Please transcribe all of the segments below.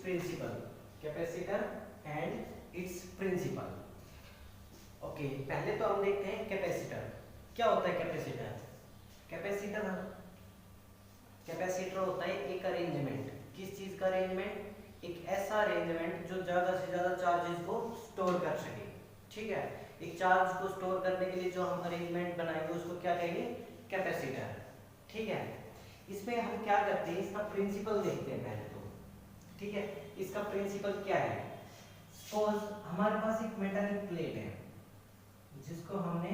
Principal, capacitor and its principle. Okay, पहले तो हम देखते हैं कैपेसिटर। क्या होता है कैपेसिटर? कैपेसिटर होता है एक अरेंजमेंट। किस चीज का अरेंजमेंट? एक ऐसा अरेंजमेंट जो ज्यादा से ज्यादा चार्जेस को स्टोर कर सके। ठीक है, एक चार्ज को स्टोर करने के लिए जो हम अरेंजमेंट बनाएंगे उसको क्या कहेंगे? कैपेसिटर। ठीक है, इसमें हम क्या करते हैं, इसका प्रिंसिपल देखते हैं पहले तो। ठीक है, इसका प्रिंसिपल क्या है? सपोज हमारे पास एक मेटालिक प्लेट है जिसको हमने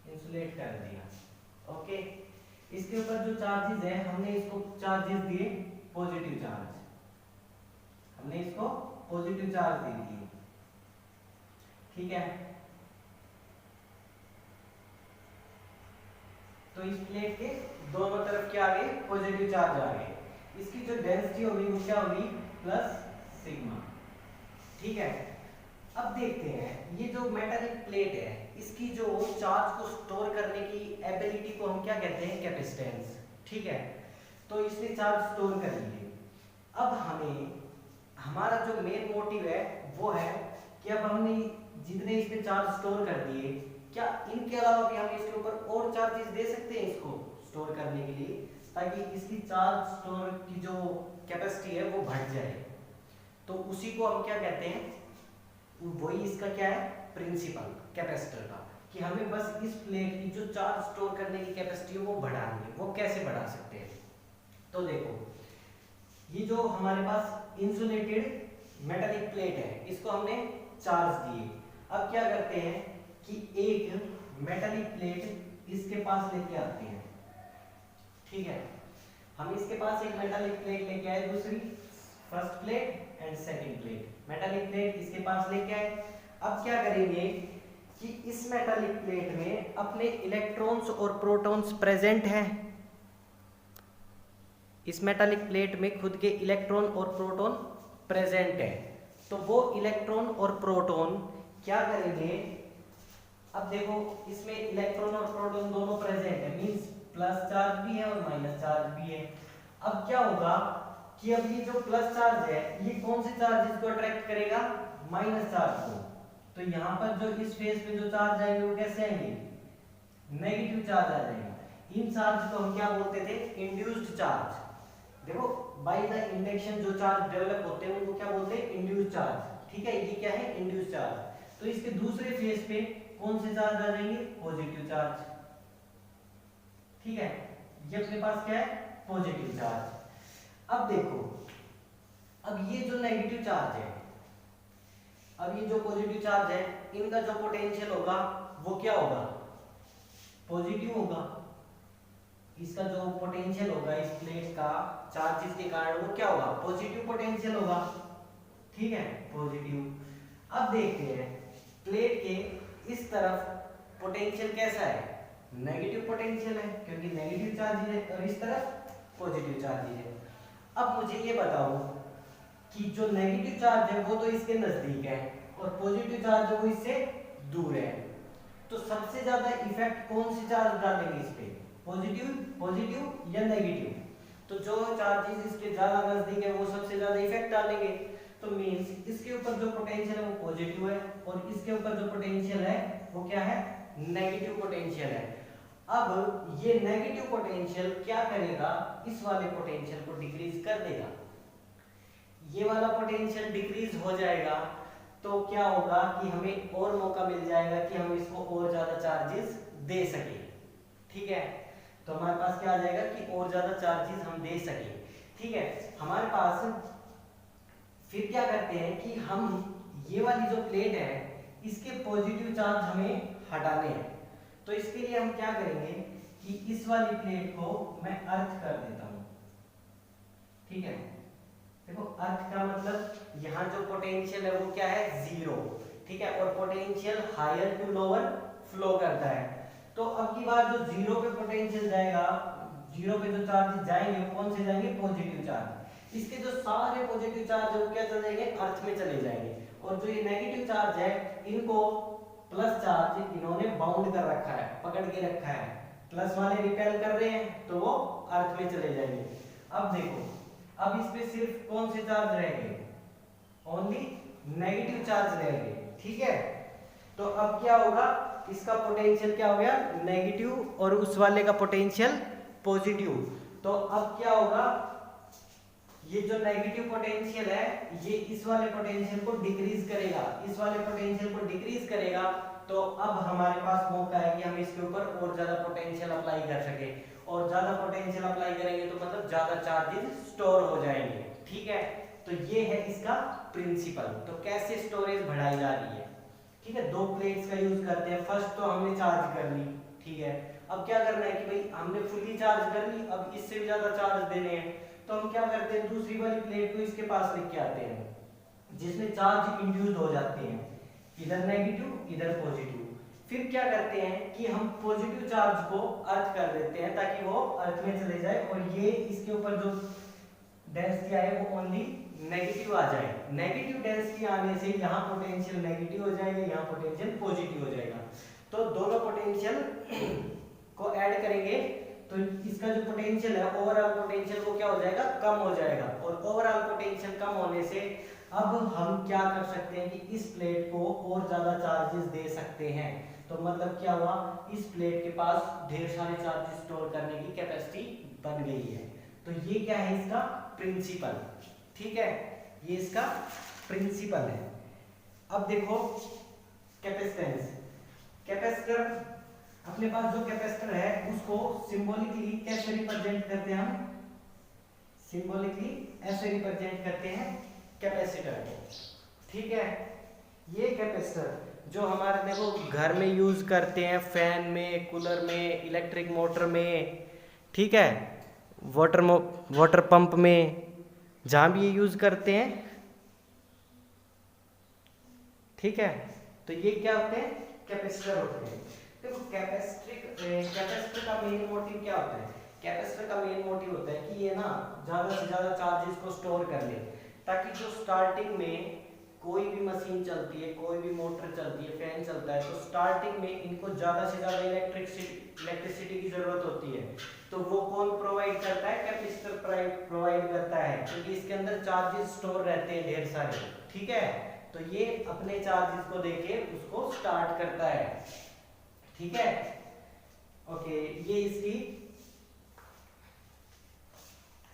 इंसुलेट कर दिया। ओके, इसके ऊपर जो चार्जेस है हमने इसको चार्जेस दिए पॉजिटिव चार्ज, हमने इसको पॉजिटिव चार्ज दे दिए। ठीक है, तो इस प्लेट के दोनों तरफ क्या आ गए? पॉजिटिव चार्ज आ गए। इसकी जो डेंसिटी होगी वो क्या होगी? Plus sigma. ठीक है, अब देखते हैं ये जो मेटालिक प्लेट है इसकी जो चार्ज को स्टोर करने की एबिलिटी को हम क्या कहते हैं? कैपेसिटेंस। ठीक है, तो इसने चार्ज स्टोर कर लिए। अब हमें हमारा जो मेन मोटिव है वो है कि अब हमने जितने इसमें चार्ज स्टोर कर दिए, क्या इनके अलावा भी हम इसके ऊपर और चार्जेस दे सकते हैं इसको स्टोर करने के लिए, ताकि इसकी चार्ज स्टोर की जो कैपेसिटी है वो बढ़ जाए। तो उसी को हम क्या कहते हैं? वही इसका क्या है? प्रिंसिपल कैपेसिटर का, कि हमें बस इस प्लेट की जो चार्ज स्टोर करने की कैपेसिटी है वो बढ़ानी है। वो कैसे बढ़ा सकते हैं? तो देखो, ये जो हमारे पास इंसुलेटेड मेटालिक प्लेट है इसको हमने चार्ज दिए। अब क्या करते हैं कि एक मेटालिक प्लेट इसके पास लेके आते हैं। ठीक है, हम इसके पास एक मेटालिक प्लेट लेके आए, दूसरी first plate and second plate, metallic plate इसके पास लेके आए। अब क्या करेंगे कि इस मेटालिक प्लेट में अपने इलेक्ट्रॉन्स और प्रोटॉन्स प्रेजेंट हैं। इस मेटालिक प्लेट में खुद के इलेक्ट्रॉन और प्रोटॉन प्रेजेंट है। तो वो इलेक्ट्रॉन और प्रोटॉन क्या करेंगे? अब देखो, इसमें इलेक्ट्रॉन और प्रोटॉन दोनों प्रेजेंट है, मींस प्लस चार्ज भी है और माइनस चार्ज भी है। अब क्या होगा कि अब ये जो प्लस चार्ज है ये कौन से चार्जेस को अट्रैक्ट करेगा? माइनस चार्ज को। तो यहाँ पर जो इस फेस पे जो चार्ज आएंगे वो कैसे आएंगे? नेगेटिव चार्ज आ जाएगा। इन चार्ज को हम क्या बोलते थे? Induced charge. देखो, बाय द इंडक्शन जो चार्ज डेवलप होते हैं उनको क्या बोलते हैं? Induced charge. ठीक है, ये क्या है? Induced charge. तो इसके दूसरे फेस पे कौन से चार्ज आ जाएंगे? Positive charge. ठीक है, ये अपने पास क्या है? Positive charge. अब देखो, अब ये जो नेगेटिव चार्ज है, अब ये जो पॉजिटिव चार्ज है, इनका जो पोटेंशियल होगा वो क्या होगा? पॉजिटिव होगा। इसका जो पोटेंशियल होगा इस प्लेट का चार्जेस के कारण वो क्या होगा? पॉजिटिव पोटेंशियल होगा। ठीक है, पॉजिटिव। अब देखते हैं प्लेट के इस तरफ पोटेंशियल कैसा है? नेगेटिव पोटेंशियल है, क्योंकि नेगेटिव चार्ज है, और इस तरफ पॉजिटिव चार्ज है। अब मुझे ये बताओ कि जो नेगेटिव चार्ज है वो तो इसके नजदीक है और पॉजिटिव चार्ज है वो इससे दूर है। तो सबसे ज्यादा इफेक्ट कौन से चार्ज डालेंगे इस पे? पॉजिटिव या नेगेटिव? तो जो चार्जेस इसके ज्यादा नजदीक है वो सबसे ज्यादा इफेक्ट डालेंगे। तो मींस इसके ऊपर जो पोटेंशियल है वो पॉजिटिव है और इसके ऊपर जो पोटेंशियल है वो क्या है? नेगेटिव पोटेंशियल है। अब ये नेगेटिव पोटेंशियल क्या करेगा? इस वाले पोटेंशियल को डिक्रीज कर देगा। ये वाला पोटेंशियल डिक्रीज हो जाएगा तो क्या होगा कि हमें और मौका मिल जाएगा कि हम इसको और ज्यादा चार्जेस दे सके। ठीक है, तो हमारे पास क्या आ जाएगा कि और ज्यादा चार्जेस हम दे सके। ठीक है, हमारे पास फिर क्या करते हैं कि हम ये वाली जो प्लेट है इसके पॉजिटिव चार्ज हमें हटाने हैं। तो इसके लिए हम क्या करेंगे कि इस वाली प्लेट को मैं अर्थ कर देता हूं। ठीक है, देखो अर्थ का मतलब यहाँ जो पोटेंशियल है वो क्या है? जीरो। ठीक है, और potential higher to lower flow करता है। तो अब की बार जो जीरो पे पोटेंशियल जाएगा, जीरो पे जो चार्ज जाएंगे वो कौन से जाएंगे? Positive charge. इसके जो सारे पॉजिटिव चार्ज है वो क्या चले जाएंगे? अर्थ में चले जाएंगे। और जो ये नेगेटिव चार्ज है इनको प्लस चार्ज इन्होंने बाउंड कर रखा है, पकड़ के रखा है। प्लस वाले रिपेल कर रहे हैं तो वो अर्थ में चले जाएंगे। अब देखो, अब इस पे सिर्फ कौन से चार्ज रहेंगे, ओनली नेगेटिव चार्ज रहेंगे, ठीक है। तो अब क्या होगा, इसका पोटेंशियल क्या हो गया नेगेटिव और उस वाले का पोटेंशियल पॉजिटिव। तो अब क्या होगा, ये जो नेगेटिव पोटेंशियल है ये इस वाले पोटेंशियल को डिक्रीज करेगा, इस वाले पोटेंशियल को डिक्रीज करेगा। तो अब हमारे पास मौका है कि हम इसके ऊपर और ज्यादा पोटेंशियल अप्लाई कर सके, और ज्यादा पोटेंशियल अप्लाई करेंगे तो मतलब ज्यादा चार्जेस स्टोर हो जाएंगे, ठीक है। तो ये है इसका प्रिंसिपल। तो कैसे स्टोरेज बढ़ाई जा रही है, ठीक है। दो प्लेट्स का यूज करते हैं, फर्स्ट तो हमने चार्ज कर ली, ठीक है। अब क्या करना है कि भाई हमने फुली चार्ज कर ली, अब इससे भी ज्यादा चार्ज देने हैं, तो हम क्या करते हैं दूसरी वाली प्लेट को इसके पास लेके आते हैं जिसमें चार्ज इंड्यूस हो जाते हैं, इधर नेगेटिव इधर पॉजिटिव। फिर क्या करते हैं कि हम पॉजिटिव चार्ज को अर्थ कर देते हैं ताकि वो अर्थ में चले जाए, और ये इसके ऊपर जो डेंसिटी आए वो ओनली नेगेटिव आ जाए। नेगेटिव डेंसिटी आने से यहाँ पोटेंशियल नेगेटिव हो जाएगा, यहाँ पोटेंशियल पॉजिटिव हो जाएगा। तो दोनों पोटेंशियल को ऐड करेंगे तो इसका जो पोटेंशियल है ओवरऑल पोटेंशियल वो क्या हो जाएगा, कम हो जाएगा। और ओवरऑल पोटेंशियल कम होने से अब हम क्या कर सकते हैं कि इस प्लेट को और ज्यादा चार्जेस दे सकते हैं। तो मतलब क्या हुआ, इस प्लेट के पास ढेर सारे चार्जेस स्टोर करने की कैपेसिटी बन गई है। तो ये क्या है इसका प्रिंसिपल, ठीक है, ये इसका प्रिंसिपल है। अब देखो कैपेसिटेंस, कैपेसिटर अपने पास जो कैपेसिटर है उसको सिंबॉलिकली कैसे रिप्रेजेंट करते हैं हम, सिंबॉलिकली ऐसे रिप्रेजेंट करते हैं कैपेसिटर को, ठीक है। ये कैपेसिटर जो हमारे देखो घर में यूज करते हैं, फैन में, कूलर में, इलेक्ट्रिक मोटर में, ठीक है, वाटर पंप में, जहां भी ये यूज करते हैं, ठीक है। तो ये क्या होते हैं, कैपेसिटर होते हैं। देखो कैपेसिटर का मेन मोटिव क्या होता है, कैपेसिटर का मेन मोटिव होता है कि ये ना ज्यादा से ज्यादा चार्जेस को स्टोर कर ले, ताकि जो स्टार्टिंग में कोई भी मशीन चलती है, कोई भी मोटर चलती है, फैन चलता है, तो स्टार्टिंग में इनको ज्यादा से ज्यादा इलेक्ट्रिसिटी की जरूरत होती है। तो वो कौन प्रोवाइड करता है, कैपेसिटर प्रोवाइड करता है, क्योंकि इसके अंदर चार्जेस स्टोर रहते हैं ढेर सारे, ठीक है। तो ये अपने चार्जेस को देके उसको स्टार्ट करता है, ठीक है। ओके, ये इसकी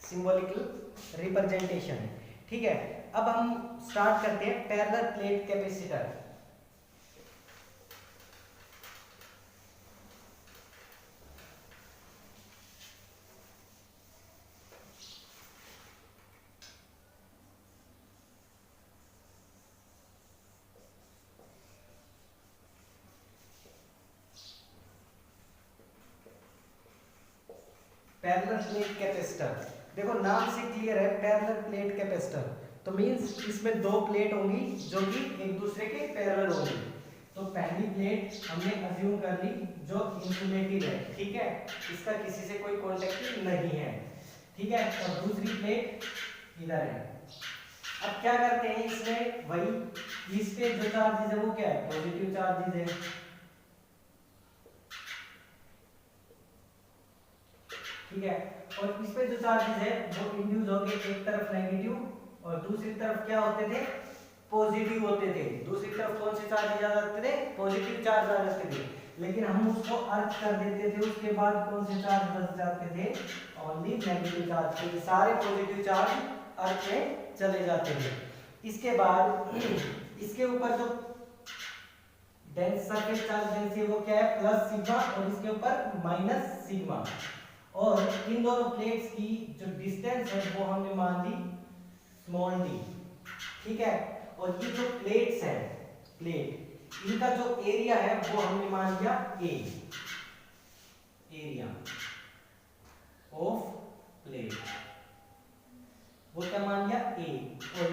सिंबॉलिकल रिप्रेजेंटेशन है, ठीक है। अब हम स्टार्ट करते हैं parallel plate capacitor. Parallel plate capacitor, देखो नाम से क्लियर है पैरेलल प्लेट कैपेसिटर, तो मींस इसमें दो प्लेट होंगी जो कि एक दूसरे के पैरेलल होंगी। तो पहली प्लेट हमने अज्यूम कर ली जो इंसुलेटेड है, ठीक है, इसका किसी से कोई कांटेक्ट नहीं है, ठीक है। और दूसरी प्लेट इधर है। अब क्या करते हैं इसमें वही, इस पे जो चार्जेस है वो क्या है, पॉजिटिव चार्जेस है, ठीक है। और इस पे जो चार्जेस है वो इंड्यूस होंगे, एक तरफ नेगेटिव और दूसरी तरफ क्या होते थे, पॉजिटिव होते थे। दूसरी तरफ कौन से चार्ज आ जाते थे, पॉजिटिव चार्ज आ जाते थे, लेकिन हम उसको अर्थ कर देते थे, उसके बाद कौन से चार्ज बच जाते थे, ओनली नेगेटिव चार्ज, क्योंकि सारे पॉजिटिव चार्ज अर्थ में चले जाते थे। इसके बाद इसके ऊपर जो डेंस सरफेस चार्ज डेंसिटी वो क्या है, प्लस सिग्मा, और इसके ऊपर माइनस सिग्मा। और इन दोनों प्लेट्स की जो डिस्टेंस है वो हमने मान ली स्मॉल डी, ठीक है। और ये जो प्लेट्स है, प्लेट इनका जो एरिया है वो हमने मान लिया ए, एरिया ऑफ प्लेट, वो क्या मान लिया ए, और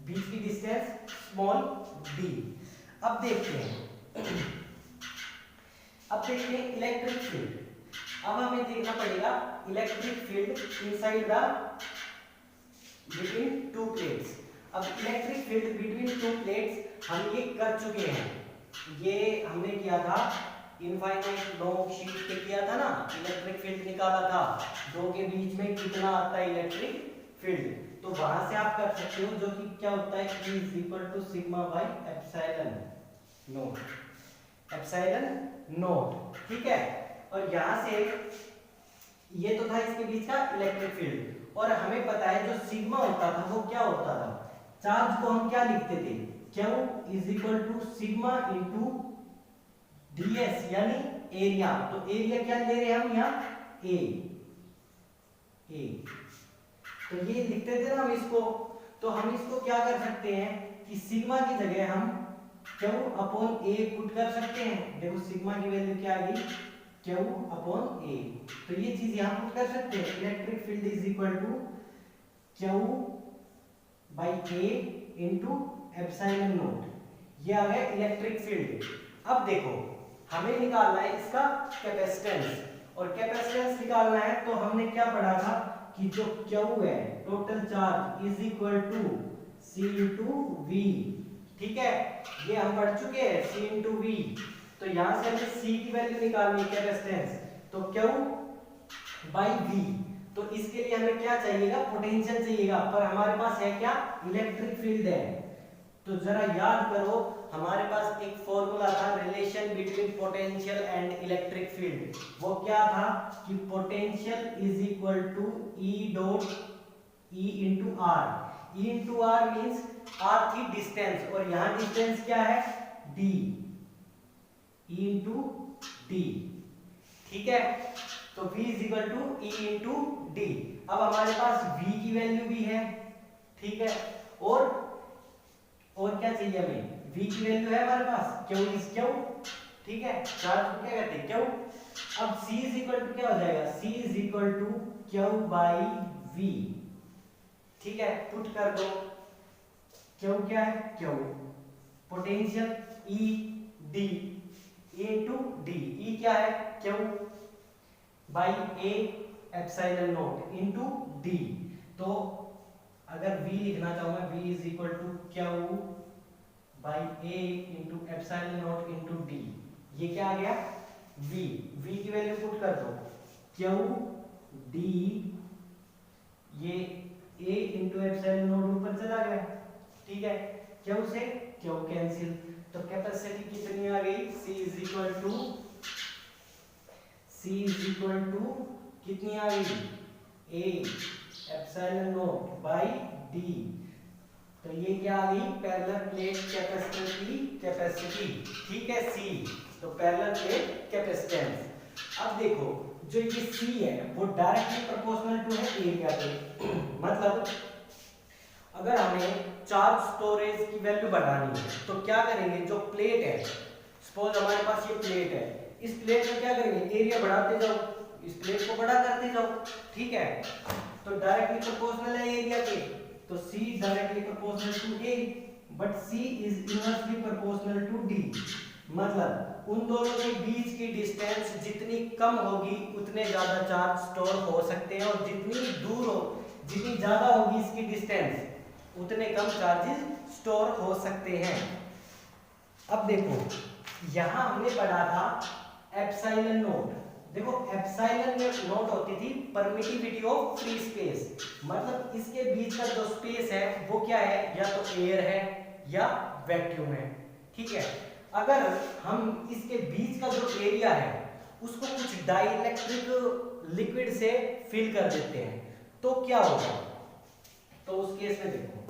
बीच की डिस्टेंस स्मॉल डी। अब देखते हैं इलेक्ट्रिक फील्ड। अब हमें देखना पड़ेगा electric field inside the between two plates. अब electric field between two plates हम ये कर चुके हैं, ये हमने किया था इनफाइनाइट लॉन्ग शीट पे किया था ना, इलेक्ट्रिक फील्ड निकाला था, दो के बीच में कितना आता है इलेक्ट्रिक फील्ड, तो वहां से आप कर सकते हो, जो कि क्या होता है E is equal to sigma by epsilon naught, epsilon naught, ठीक है। और यहां से ये तो था इसके बीच का इलेक्ट्रिक फील्ड, और हमें पता है जो सिग्मा होता था वो क्या होता था, चार्ज को हम क्या लिखते थे, Q is equal to sigma into ds यानी एरिया, तो एरिया क्या ले रहे हैं हम यहाँ A, तो ये लिखते थे ना हम इसको, तो हम इसको क्या कर सकते हैं कि सिग्मा की जगह हम Q अपॉन A पुट कर सकते हैं। देखो सिग्मा की वैल्यू क्या आ गई, Q अपॉन A, तो ये चीज यहाँ पुट कर सकते हैं, electric field is equal to Q by A into epsilon naught, ये आ गया इलेक्ट्रिक फील्ड। अब देखो हमें निकालना है इसका कैपेसिटेंस, और कैपेसिटेंस निकालना है तो हमने क्या पढ़ा था कि जो Q है total charge is equal to C into V, ठीक है, ये हम पढ़ चुके हैं C इंटू V। तो यहां से हमें C की वैल्यू निकालनी है कैपेसिटेंस, तो Q बाई V, तो इसके लिए हमें क्या चाहिएगा, पोटेंशियल चाहिएगा, पर हमारे पास है क्या, इलेक्ट्रिक फील्ड है। तो जरा याद करो हमारे पास एक फॉर्मूला था relation between potential and electric field, वो क्या था कि potential is equal to E dot E into R, E into R means R थी डिस्टेंस, और यहाँ डिस्टेंस क्या है D, E इंटू D, ठीक है, तो V is equal to E into D। अब हमारे पास V की वैल्यू भी है, ठीक है, और क्या चाहिए हमें, V की वैल्यू है हमारे पास, Q इज Q, ठीक है, चार्ज को क्या कहते हैं Q। अब C इज इक्वल टू क्या हो जाएगा, C is equal to Q by V, ठीक है, पुट कर दो, Q क्या है Q, potential E D into D, E क्या है Q by A epsilon naught into D। तो अगर V लिखना चाहूँ मैं, V is equal to Q by A into epsilon naught into D, ये क्या आ गया V की वैल्यू पुट कर दो, Q D, ये A इंटू एप्सिलॉन नोट ऊपर चला गया, ठीक है, Q से Q कैंसिल, तो कैपेसिटी कितनी आ गई, C इज इक्वल टू कितनी आ गई, A epsilon note by D, तो ये क्या आ गई, पैरेलल प्लेट कैपेसिटर की कैपेसिटी, ठीक है C, तो पैरेलल प्लेट कैपेसिटेंस। अब देखो जो ये C है वो डायरेक्टली प्रोपोर्शनल टू है एरिया के, मतलब अगर हमें चार्ज स्टोरेज की वैल्यू बढ़ानी है तो क्या करेंगे, जो प्लेट है, सपोज हमारे पास ये प्लेट है, इस प्लेट में क्या करेंगे, एरिया बढ़ाते जाओ, इस प्लेट को बड़ा करते जाओ, ठीक है, तो डायरेक्टली प्रोपोर्शनल है एरिया के, तो C directly proportional to A, but C is inversely proportional to D, मतलब उन दोनों के बीच की डिस्टेंस जितनी कम होगी उतने ज्यादा चार्ज स्टोर हो सकते हैं, और जितनी दूर हो, जितनी ज्यादा होगी इसकी डिस्टेंस, उतने कम चार्जेस स्टोर हो सकते हैं। अब देखो यहां हमने पढ़ा था एप्सिलॉन नोट, देखो एप्सिलॉन नोट होती थी परमिटिविटी ऑफ फ्री स्पेस, मतलब इसके बीच का जो स्पेस है वो क्या है, या तो एयर है या वैक्यूम है, ठीक है। अगर हम इसके बीच का जो एरिया है उसको कुछ डाइलेक्ट्रिक लिक्विड से फिल कर देते हैं तो क्या होगा, तो उस केस में देखो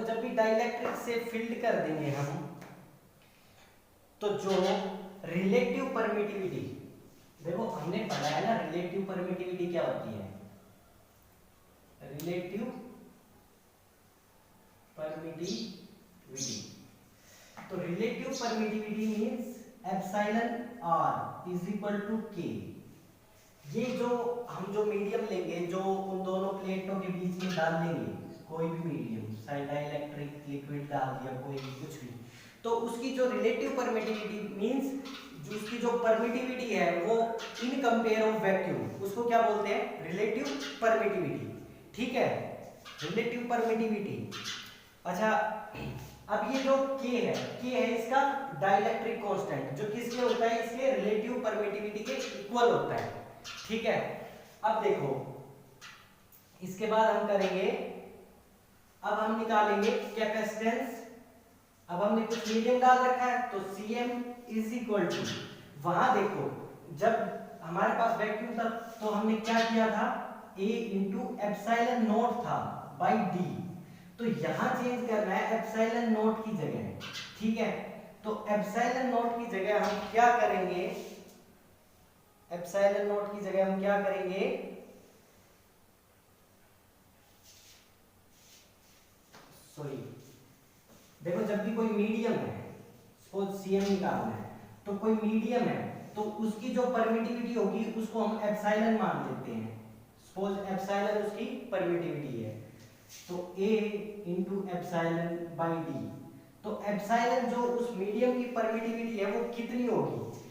जब भी डाइलेक्ट्रिक से फिल्ड कर देंगे हम, तो जो रिलेटिव परमिटिविटी, देखो हमने पढ़ा है ना रिलेटिव परमिटिविटी क्या होती है, रिलेटिव परमिटिविटी, तो relative permittivity means epsilon R is equal to K. ये जो हम जो मीडियम लेंगे, जो उन दोनों प्लेटों के बीच में डाल देंगे, कोई भी मीडियम, डाइलेक्ट्रिक लिक्विड डाल दिया, कोई भी कुछ भी, तो उसकी जो रिलेटिव परमिटिविटी मींस उसकी जो परमिटिविटी है वो इन कंपेयर ऑफ वैक्यूम, उसको क्या बोलते हैं, रिलेटिव परमिटिविटी, ठीक है, रिलेटिव परमिटिविटी। अच्छा अब ये जो के है इसका डाइलेक्ट्रिक कांस्टेंट, जो किसके होता है, इसके रिलेटिव परमिटिविटी के इक्वल होता है। ठीक है, अब देखो इसके बाद हम करेंगे, अब हम निकालेंगे कैपेसिटेंस। अब हमने कुछ मीडियम डाल रखा है तो Cm इज इक्वल टू, वहां देखो जब हमारे पास वैक्यूम था तो हमने क्या किया था, A इंटू एप्सिलॉन नॉट था बाई डी, तो यहां चेंज करना है एप्सिलॉन नॉट की जगह। ठीक है, तो एप्सिलॉन नॉट की जगह हम क्या करेंगे, एप्सिलॉन नॉट की जगह हम क्या करेंगे, सॉरी देखो जब भी कोई मीडियम है, सपोज Cm निकालना है, तो कोई मीडियम है तो उसकी जो परमिटिविटी होगी उसको हम एप्सिलॉन मान लेते हैं। सपोज एप्सिलॉन उसकी परमिटिविटी है, तो A into epsilon by D, तो एप्सिलॉन जो उस मीडियम की परमिटिविटी है वो कितनी होगी,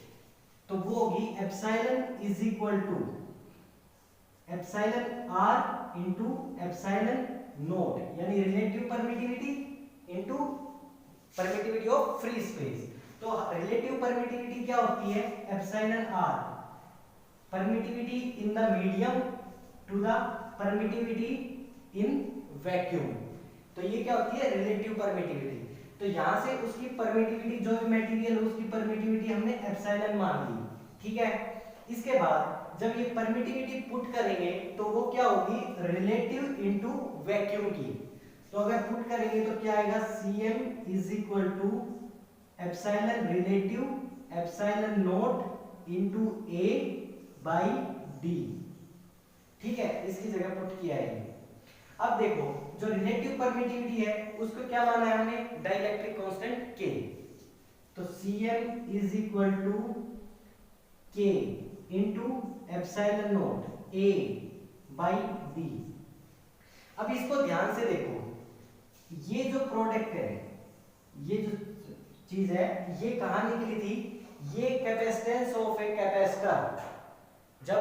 तो वो होगी epsilon is equal to epsilon R into epsilon naught, यानी relative permittivity into permittivity of free space. तो रिलेटिव परमिटिविटी क्या होती है, epsilon R, permittivity in the medium to the permittivity in vacuum, तो ये क्या होती है रिलेटिव परमिटिविटी। तो यहां से उसकी परमिटिविटी, जो भी मटेरियल है उसकी परमिटिविटी हमने एप्सिलॉन मान ली। ठीक है, इसके बाद जब ये परमिटिविटी पुट करेंगे तो वो क्या होगी, रिलेटिव इनटू वैक्यूम की। तो अगर पुट करेंगे तो क्या आएगा, Cm is equal to epsilon relative epsilon naught into A by D. ठीक है, इसकी जगह पुट किया है। अब देखो जो रिलेटिव परमिटिविटी है उसको क्या माना है हमने, डाइलेक्ट्रिक कांस्टेंट K, तो Cm is equal to K into epsilon naught A by D. अब इसको ध्यान से देखो, ये जो प्रोडक्ट है, ये जो चीज है, ये कहां निकली थी, ये कैपेसिटेंस ऑफ ए कैपेसिटर, जब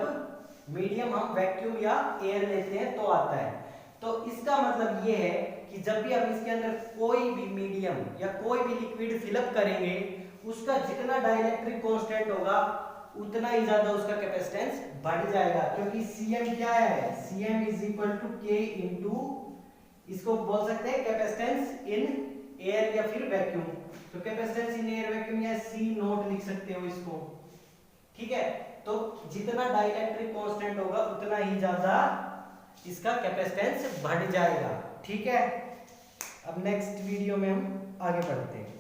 मीडियम हम वैक्यूम या एयर लेते हैं तो आता है। तो इसका मतलब ये है कि जब भी हम इसके अंदर कोई भी मीडियम या कोई भी लिक्विड फिलअप करेंगे, उसका जितना डाइलेक्ट्रिक कांस्टेंट होगा उतना ही ज्यादा उसका कैपेसिटेंस बढ़ जाएगा, क्योंकि Cm क्या है, Cm is equal to K into, इसको बोल सकते हैं कैपेसिटेंस इन एयर या फिर वैक्यूम, तो कैपेसिटेंस इन एयर वैक्यूम या C नोट लिख सकते हो इसको। ठीक है, तो जितना डाइलेक्ट्रिक कांस्टेंट होगा उतना ही ज्यादा इसका कैपेसिटेंस बढ़ जाएगा। ठीक है, अब नेक्स्ट वीडियो में हम आगे बढ़ते हैं।